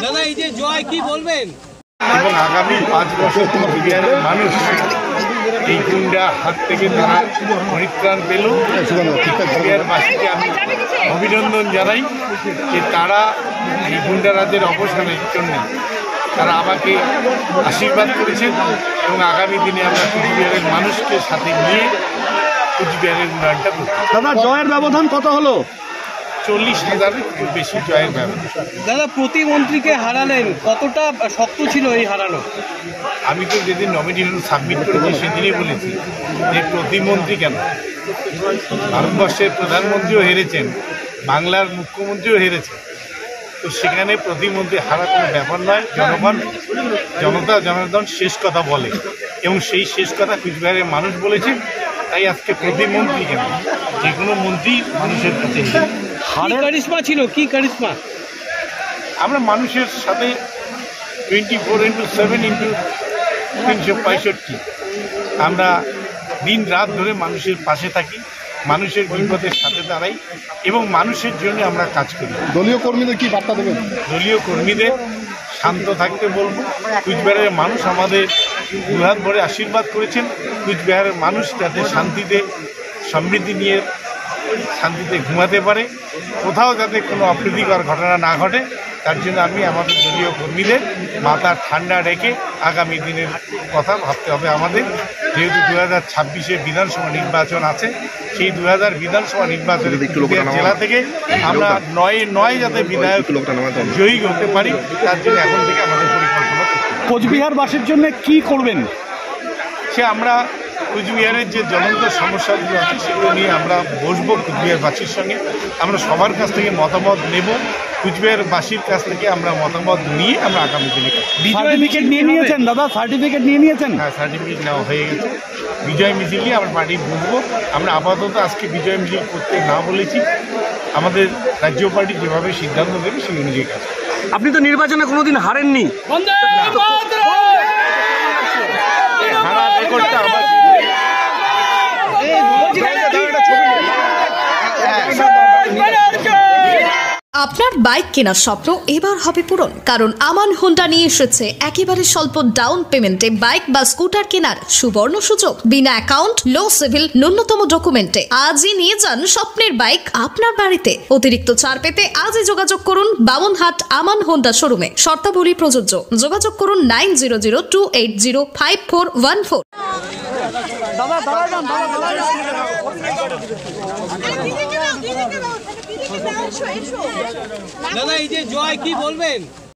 দাদা এই যে জয় কি বলবেন? এবং আগামী 5 বছর কুচবিহারের মানুষ এই গুন্ডা হাত থেকে তারা পরিত্রাণ পেল। কুচবিহারবাসীকে আমি অভিনন্দন জানাই যে তারা এই গুন্ডারাজের অবসানের জন্য তারা আমাকে আশীর্বাদ করেছেন এবং আগামী দিনে আমরা কুচবিহারের মানুষকে সাথে নিয়ে কুচবিহারের উন্নয়নটা করব। দাদা জয়ের ব্যবধান কত হলো? 40,000-এর বেশি জয়ের ব্যবধান। দাদা প্রতিমন্ত্রীকে হারালেন, কতটা শক্ত ছিল এই হারানো? আমি তো যেদিন নমিনেশন সাবমিট করেছি সেদিনই বলেছি যে প্রতিমন্ত্রী কেন, ভারতবর্ষের প্রধানমন্ত্রীও হেরেছেন, বাংলার মুখ্যমন্ত্রীও হেরেছেন, তো সেখানে প্রতিমন্ত্রী হারা কোনো ব্যাপার নয়। জনগণ শেষ কথা বলে এবং সেই শেষ কথা কুচবিহারের মানুষ বলেছে। তাই আজকে প্রতিমন্ত্রী কেন, যে কোনো মন্ত্রী মানুষের কাছে কারিশমা ছিল, কি কারিশমা? আমরা মানুষের সাথে 24/7/365 আমরা দিন রাত ধরে মানুষের পাশে থাকি, মানুষের বিপদের সাথে দাঁড়াই এবং মানুষের জন্য আমরা কাজ করি। দলীয় কর্মীদের কি বার্তা দেবেন? দলীয় কর্মীদের শান্ত থাকতে বলবো। কুচবিহারের মানুষ আমাদের দুহাত ভরে আশীর্বাদ করেছেন। কুচবিহারের মানুষ যাতে শান্তিতে সমৃদ্ধি নিয়ে শান্তিতে ঘুমাতে পারে, কোথাও যাতে কোনো অপ্রীতিকর ঘটনা না ঘটে, তার জন্য আমি আমাদের দলীয় কর্মীদের মাথা ঠান্ডা রেখে আগামী দিনের কথা ভাবতে হবে আমাদের। যেহেতু 2026-এ বিধানসভা নির্বাচন আছে, সেই 2000 বিধানসভা নির্বাচনে জেলা থেকে আমরা 9 যাতে বিধায়ক জয়ী হতে পারি, তার জন্য এখন থেকে আমাদের পরিকল্পনা করতে হবে। কোচবিহারবাসীর জন্য কি করবেন? সে আমরা কুচবিহারের যে জ্বলন্ত সমস্যাগুলো আছে সেগুলো নিয়ে আমরা বসবো কুচবিহারবাসীর সঙ্গে। আমরা সবার কাছ থেকে মতামত নেব, কুচবিহারবাসীর কাছ থেকে আমরা মতামত নিয়ে আমরা আগামী দিনে সার্টিফিকেট নিয়ে নিয়েছেন? দাদা সার্টিফিকেট নিয়ে নিয়েছেন? হ্যাঁ, সার্টিফিকেট নেওয়া হয়ে গেছে। বিজয় মিছিল নিয়ে আমরা পার্টি বসবো। আমরা আপাতত আজকে বিজয় মিছিল করতে না বলেছি, আমাদের রাজ্য পার্টি যেভাবে সিদ্ধান্ত দেবে সেই অনুযায়ী কাজ। আপনি তো নির্বাচনে কোনোদিন হারেননি। হারা রেকর্ডটা আমার আপনার বাইক কেনার স্বপ্ন এবার হবে পূরণ, কারণ আমান হোন্ডা নিয়ে এসেছে একেবারে স্বল্প ডাউন পেমেন্টে বাইক বা স্কুটার কেনার সুবর্ণ সুযোগ। বিনা অ্যাকাউন্ট, লো সিভিল, ন্যূনতম ডকুমেন্টে আজই নিয়ে যান স্বপ্নের বাইক আপনার বাড়িতে। অতিরিক্ত ছাড় পেতে আজই যোগাযোগ করুন বামনহাট আমান হোন্ডা শোরুমে। শর্তাবলী প্রযোজ্য। যোগাযোগ করুন 9002805414। দাদা এই যে জয় কি বলবেন?